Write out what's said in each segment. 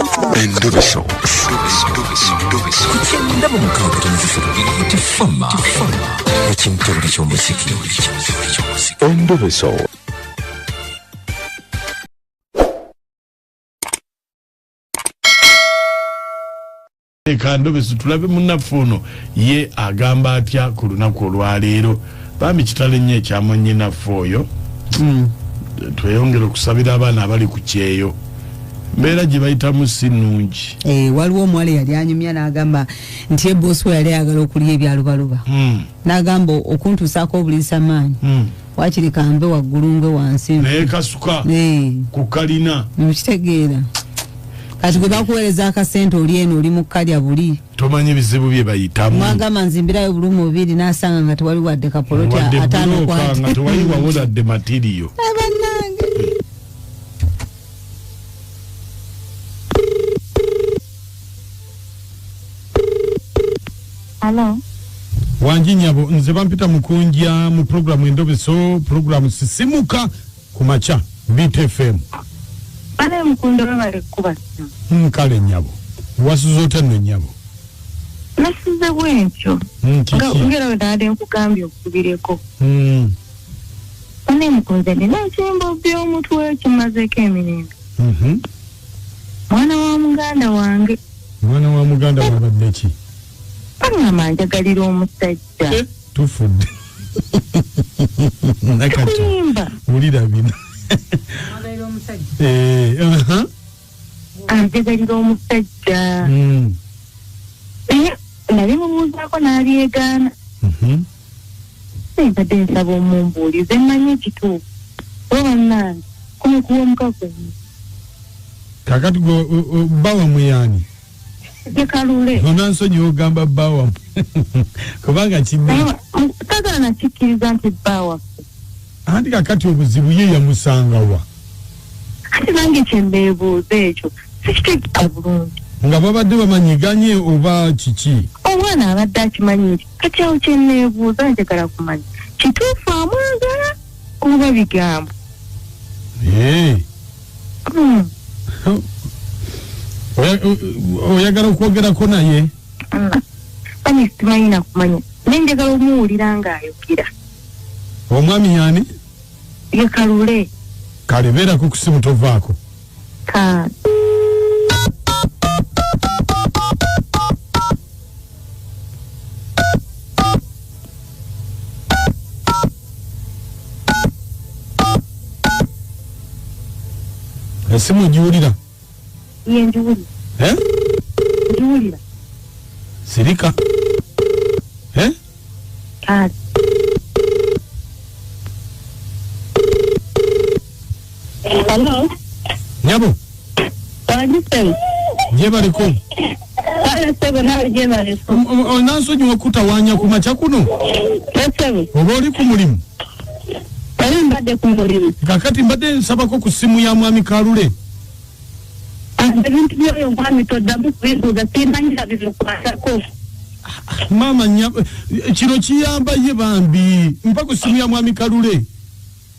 Endoveso. Kugenda mu mukaaga tonzifiro tifama ekintu ky'omuziki. Endoveso. Endoveso tulabe munnafuno ye agamba atya ku lunaku olwaleero bambi kitale nnyo ekyamonye naffe oyo tweyongere okusabira abaana abali ku kyeyo mbeera gye bayitamu si nnungi. Waliwo omuwala yali anyumya n'agamba nti ebosi we yali ayagala okulya ebyalubaluba n'agamba okuntuusaako obulisa maanyi wakiri kambe waggulu nge wansi naye kasuka ku kalina mukitegeera kati gwe bakuweereza akasente oli eno oli mu kkalya buli tomanyi bizibu bye bayitamu mwagamba nzimbirayo bulumi bubiri n'asanga nga tewali wadde kapoloti ataano kwati nga tewali wawuladde matiriyo abannange. Hello. Wanjinyabo nze bampita mukunja mu programu Endoveso programu sisimuka kumacha BTFM. Bale mkundo bale kuba. Kale nyabo. Wasuzote no nyabo. Nasize bwencho. Ngera wedade nkugambye okubireko. Bale mkunze n'ekimbo by'omutwe kimazeko emirembe. Mwana wa muganda wange. Mwana wa muganda wabadde ki? Bangamba njagalira omusajja. Tufudde. Nakati. Ulira bino. Njagalira omusajja. Njagalira omusajja. Nali mubuuzaako n'alyegaana. Mbadde nsaba omumbuulize mmanyi ekituufu. Bannange kumekuwa omukago. Kakati bawa muyani. Yekalule. Onansonyi ogamba bawa. Kubanga kinene. Tagala nakikkiriza nti bawa. Anti kakati obuzibu ye yamusanga wa. Ati nange kyembeebuuza ekyo sikitegeka bulungi. Nga babadde bamanyiganye oba kiki? Omwana abadde akimanyi nti kati awo kyenneebuuza njagala kumanya kituufu amwagala oba bigambo. Oyagala okwogerako naye? Manyi simanyi nakumanya naye njagala omuwulira ng'ayogera. Omwami yani? Yekalule. Kale beerako ku simu tovaako. Kale. Esimu giwulira? Ye ngiwulira. Ngiwulira. Sirika? Kale. Hello. Nyabo? Wajisem. Je baliko? Kale sebo nawe je baliko. Onansonyi okutawanya ku makya kuno? Sebo. Oba oli ku mulimu? Kale mbadde ku mulimu. Kakati mbadde nsabako ku simu ya mwami Kalule. Ebintu byoyo mwami toddamu kubibuuza simanyiira bimukwatako. Mama kino kiyamba ye bambi mpa ku simu ya mwami Kalule.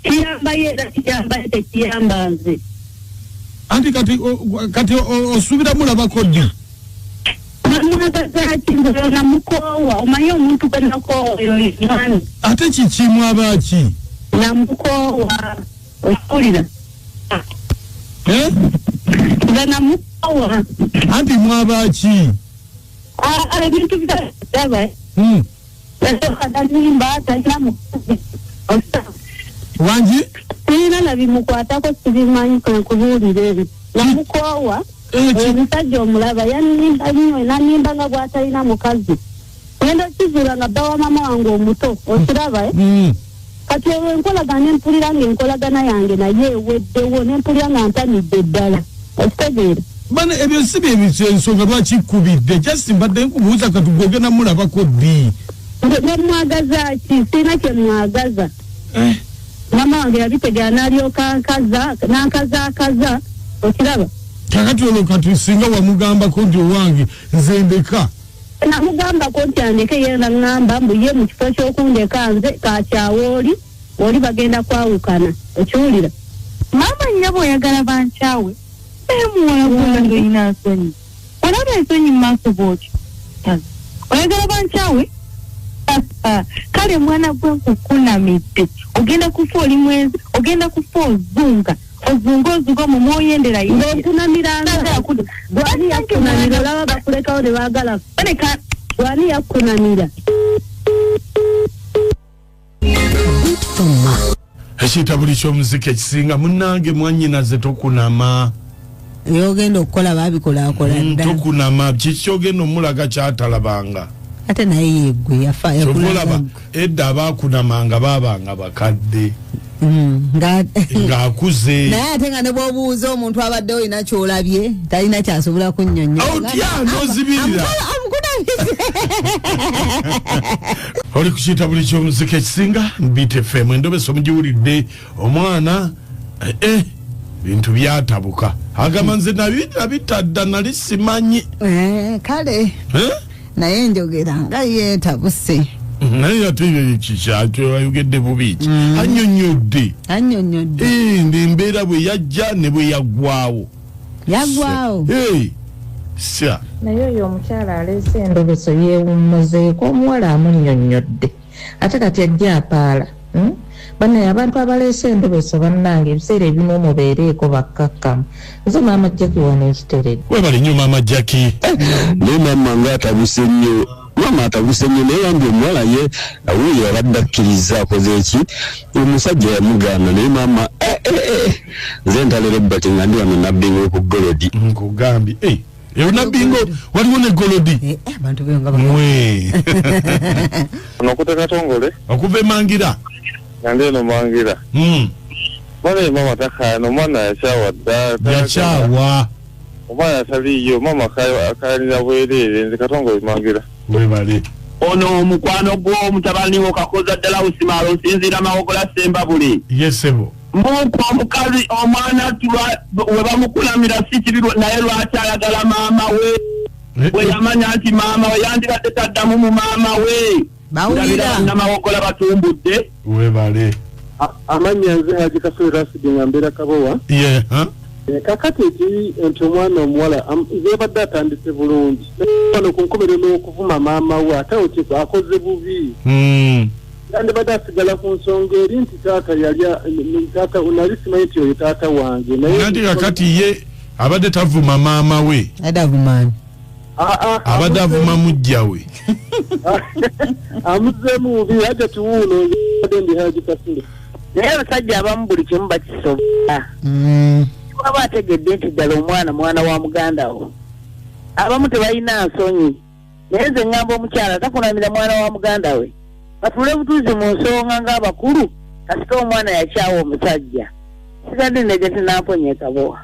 Kiyamba ye era kiyamba ye tekiyamba nze. Anti kati osubira mulabako ddi? Mwagazaki nze namukoowa omanyi omuntu gwe nakoowa oyo mwami. Ate kiki mwabaki? Namukoowa okulira. Nze namukoowa. Anti mwabaki? Ebintu byaba. Nimba talina mukuzi. Wanji? Nina nabimukwatako sibimanyi kubuulira ebyo. Namukoowa. Omusajja omulaba yanimba nnyo nanimba nga bw'atalina mukazi. Ngenda kizuula nga bba wa mama wange omuto okiraba kati ewe enkolagana empulira ng'enkolagana yange naye eweddewo nempulira nga ntanidde ddala okitegeera. Bana ebyo si bye ensonga lwaki kkubidde just mbadde nkubuuza kati gwogenda mulabako ddi? Nemwagaza ki? Sirina kye mwagaza. Mama wange yabitegera n'alyoka n'akaza okiraba. Kakati olwo kati singa wamugambako nti owange nze ndeka. Namugambako nti andeke yenda ngamba mbu ye mu kifo ky'okundeka nze kakyawa oli bagenda kwawukana okiwulira. Mama nnyabo oyagala bankyawe Muwala gwe ina nsonyi. Olaba ensonyi mu maaso bw'otyo. Oyagala banchawe? Kale mwana gwe nkukunamidde. Ogenda kufa oli mwenzi, ogenda kufa ozunga. Ozunga mu mwoyendera yeye. Ng'okunamiranga. Gwani yakunamira olaba bakulekawo ne baagala. Boneka gwani yakunamira. Ekiyita buli ky'omuziki ekisinga munnange mwannyinaze tokunama. Yogenda okukola babikola dda. Tokunama kikyogenda omulaga kyatalabanga. Ate naye yeggwe yafa yakulaba edda abaakunamanga baabanga bakadde. Ng'akuze. Naye ate nga ne bw'obuuza omuntu abadde olina ky'olabye talina kyasobola kunnyonnyola. Otya n'ozibirira. Oli kukiyita buli ky'omuziki ekisinga Beat FM endobeso mugiwulidde omwana bintu byatabuka agamba nze nabitadda nali simanyi kale naye njogera nga yeetabuse naye ate kikyakyo ayogedde bubi ki annyonnyodde embeera bwe yajja ne bwe yaggwawo sya naye oyo omukyala aleese endobeso yeewummuzeeko omuwala amunnyonnyodde ate kati ajja apaala bannaye abantu abaleese endobeso bannange ebiseera ebimu mubeereeko bakkakkamu nze maama Jackie wano ekiteredde webale nnyo maama Jackie naye maama nga atabuse nnyo maama atabuse nnyo naye wambi omuwala ye awuyo abadde akkiriza akoze eki omusajja yamugaana naye maama nze ntalera ebbati nga ndi wano nabbinga ku golodi nkugambye Nabingo waliwo ne golodi abantu benga mwe Nokuteka tongole okuva Mangira ngande no Mangira bale mama takano mwana yachawa omwana saliyo mama kakalira bwerere nze katongole Mangira webale ono omukwano gwo mutabani wo kakoza ddala usimalo sinzira mawogola semba buli yesebo Muko omukazi omwana tuwa we bamukulamira si kibiru naye lwaki ayagala maama we yamanya nti maama we yandibadde taddamu mu maama we bawulira namawogola batumbudde webale amanya nze Haji Kasule Rashid ngambera Kabowa kakati ekiri nti omwana omuwala yabadde atandise bulungi wano ku nkomerero n'okuvuma maama we ate oti akoze bubi kandi badde asigala ku nsonga eri nti taata nali simanyi nti oyo taata wange nandi kakati ye abadde tavuma maama we adavumani abadde avuma mujja we amuzeemu bubi ajja tuwuuno adde ndi Haji Kasule naye abasajja abamu buli kimu bakisobola waba ategedde nti ddala mwana wa muganda wo abamu tebalina nsonyi naye nze ngamba omukyala takunamira mwana wa muganda we batule butuuzi mu nsonga ng'abakulu kasika omwana yakyawa omusajja sigadde ndege tinamponye Kabowa